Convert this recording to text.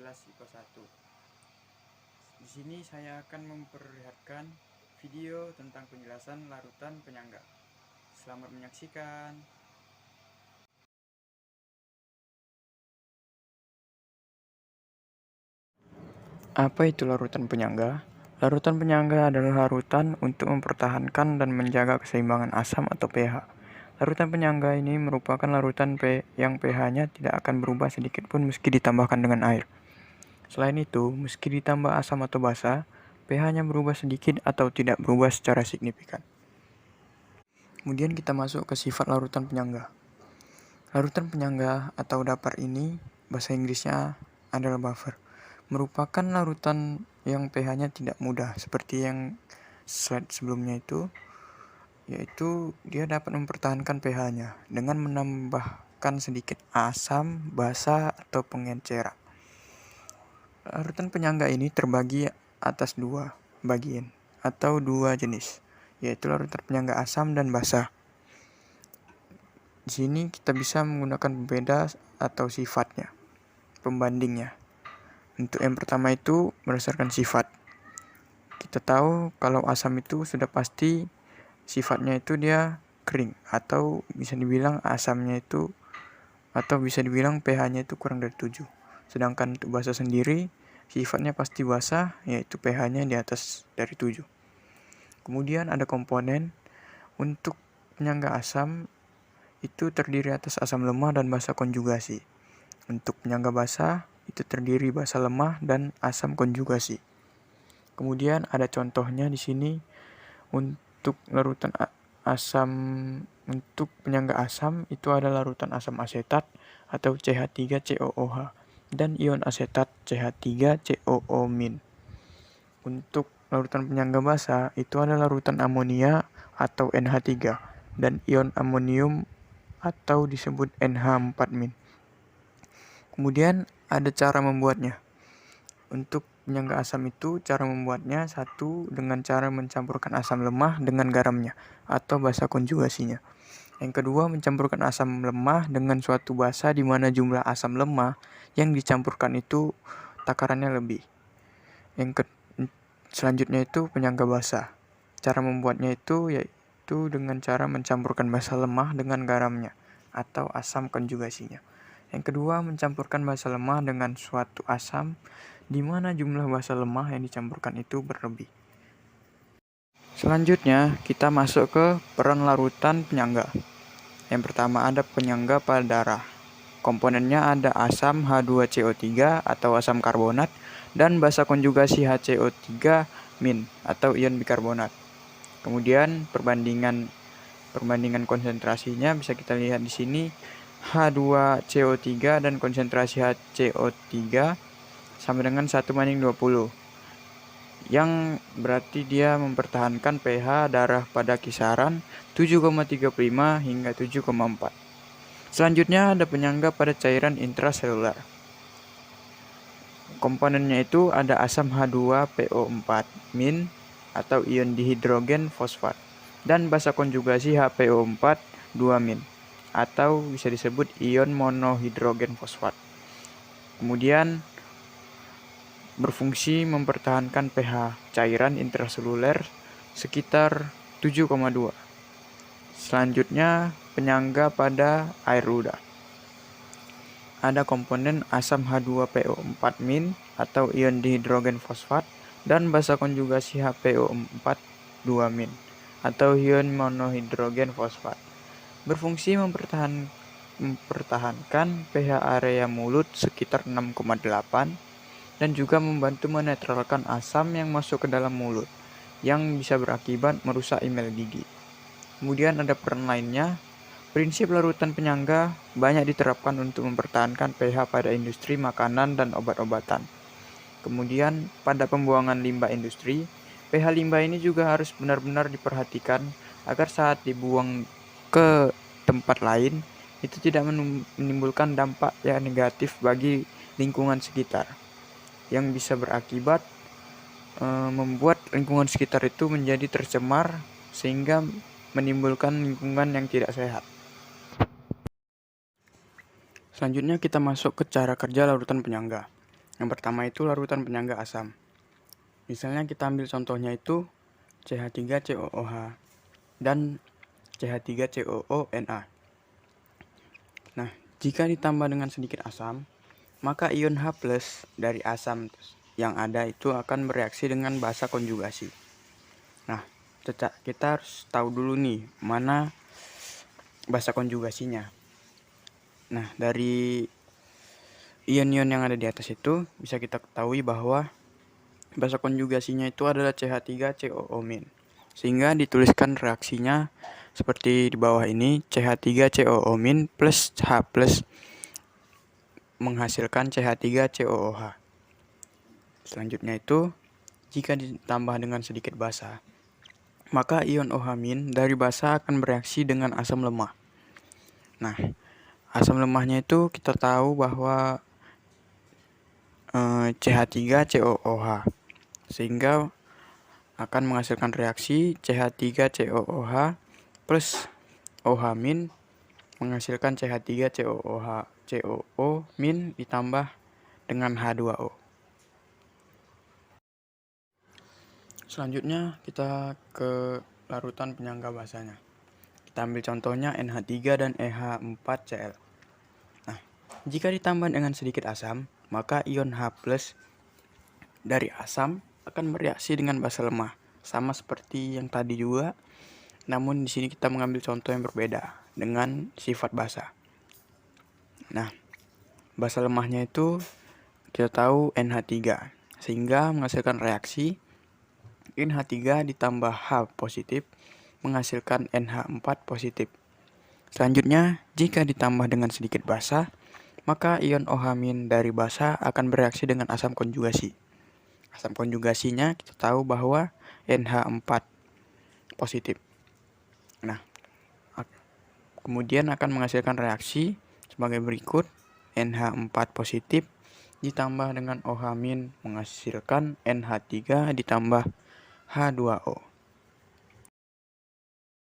kelas IPA 1. Di sini saya akan memperlihatkan video tentang penjelasan larutan penyangga. Selamat menyaksikan. Apa itu larutan penyangga? Larutan penyangga adalah larutan untuk mempertahankan dan menjaga keseimbangan asam atau pH. Larutan penyangga ini merupakan larutan yang pH-nya tidak akan berubah sedikit pun meski ditambahkan dengan air. Selain itu, meski ditambah asam atau basa, pH-nya berubah sedikit atau tidak berubah secara signifikan. Kemudian kita masuk ke sifat larutan penyangga. Larutan penyangga atau dapar ini, bahasa Inggrisnya adalah buffer, merupakan larutan yang pH-nya tidak mudah seperti yang slide sebelumnya itu, yaitu dia dapat mempertahankan pH-nya dengan menambahkan sedikit asam, basa, atau pengenceran. Larutan penyangga ini terbagi atas dua bagian atau dua jenis, yaitu larutan penyangga asam dan basa. Di sini kita bisa menggunakan pembeda atau sifatnya, pembandingnya. Untuk yang pertama itu berdasarkan sifat. Kita tahu kalau asam itu sudah pasti sifatnya itu dia kering atau bisa dibilang asamnya itu atau bisa dibilang pH-nya itu kurang dari 7. Sedangkan untuk basa sendiri sifatnya pasti basah, yaitu pH-nya di atas dari 7. Kemudian ada komponen untuk penyangga asam itu terdiri atas asam lemah dan basa konjugasi. Untuk penyangga basa itu terdiri basa lemah dan asam konjugasi. Kemudian ada contohnya di sini untuk larutan asam. Untuk penyangga asam itu ada larutan asam asetat atau CH3COOH dan ion asetat CH3COO-. Untuk larutan penyangga basa itu ada larutan amonia atau NH3 dan ion amonium atau disebut NH4-. Kemudian ada cara membuatnya. Untuk penyangga asam itu cara membuatnya satu dengan cara mencampurkan asam lemah dengan garamnya atau basa konjugasinya. Yang kedua, mencampurkan asam lemah dengan suatu basa di mana jumlah asam lemah yang dicampurkan itu takarannya lebih. Selanjutnya itu penyangga basa. Cara membuatnya itu yaitu dengan cara mencampurkan basa lemah dengan garamnya atau asam konjugasinya. Yang kedua, mencampurkan basa lemah dengan suatu asam di mana jumlah basa lemah yang dicampurkan itu berlebih. Selanjutnya, kita masuk ke peran larutan penyangga. Yang pertama ada penyangga pada darah. Komponennya ada asam H2CO3 atau asam karbonat dan basa konjugasi HCO3- atau ion bikarbonat. Kemudian perbandingan konsentrasinya bisa kita lihat di sini. H2CO3 dan konsentrasi HCO3 sama dengan 1:20, yang berarti dia mempertahankan pH darah pada kisaran 7,35 hingga 7,4. Selanjutnya ada penyangga pada cairan intraseluler. Komponennya itu ada asam H2PO4- atau ion dihidrogen fosfat dan basa konjugasi HPO4- atau bisa disebut ion monohidrogen fosfat. Kemudian berfungsi mempertahankan pH cairan intraseluler sekitar 7,2. Selanjutnya penyangga pada air ludah. Ada komponen asam H2PO4- atau ion dihidrogen fosfat dan basa konjugasi HPO4- atau ion monohidrogen fosfat. Berfungsi mempertahankan pH area mulut sekitar 6,8 dan juga membantu menetralkan asam yang masuk ke dalam mulut yang bisa berakibat merusak email gigi. Kemudian ada peran lainnya. Prinsip larutan penyangga banyak diterapkan untuk mempertahankan pH pada industri makanan dan obat-obatan. Kemudian pada pembuangan limbah industri, pH limbah ini juga harus benar-benar diperhatikan agar saat dibuang ke tempat lain itu tidak menimbulkan dampak yang negatif bagi lingkungan sekitar yang bisa berakibat membuat lingkungan sekitar itu menjadi tercemar sehingga menimbulkan lingkungan yang tidak sehat. Selanjutnya kita masuk ke cara kerja larutan penyangga. Yang pertama itu larutan penyangga asam. Misalnya kita ambil contohnya itu CH3COOH dan CH3COONa. Nah, jika ditambah dengan sedikit asam, maka ion H+ dari asam yang ada itu akan bereaksi dengan basa konjugasi. Nah, kita harus tahu dulu nih mana basa konjugasinya. Nah, dari ion-ion yang ada di atas itu bisa kita ketahui bahwa basa konjugasinya itu adalah CH3COO-. Sehingga dituliskan reaksinya seperti di bawah ini, CH3COO- plus H+ menghasilkan CH3COOH. Selanjutnya itu, jika ditambah dengan sedikit basa, maka ion OH- dari basa akan bereaksi dengan asam lemah. Nah, asam lemahnya itu kita tahu bahwa CH3COOH, sehingga akan menghasilkan reaksi CH3COOH plus OH- menghasilkan CH3COO- ditambah dengan H2O. Selanjutnya kita ke larutan penyangga basanya. Kita ambil contohnya NH3 dan EH4Cl. Nah, jika ditambah dengan sedikit asam, maka ion H+ dari asam akan bereaksi dengan basa lemah, sama seperti yang tadi juga. Namun di sini kita mengambil contoh yang berbeda dengan sifat basa. Nah, basa lemahnya itu kita tahu NH3, sehingga menghasilkan reaksi NH3 ditambah H positif menghasilkan NH4 positif. Selanjutnya, jika ditambah dengan sedikit basa, maka ion OH- dari basa akan bereaksi dengan asam konjugasi. Asam konjugasinya kita tahu bahwa NH4 positif. Nah, kemudian akan menghasilkan reaksi sebagai berikut. NH4 positif ditambah dengan OH- menghasilkan NH3 ditambah H2O.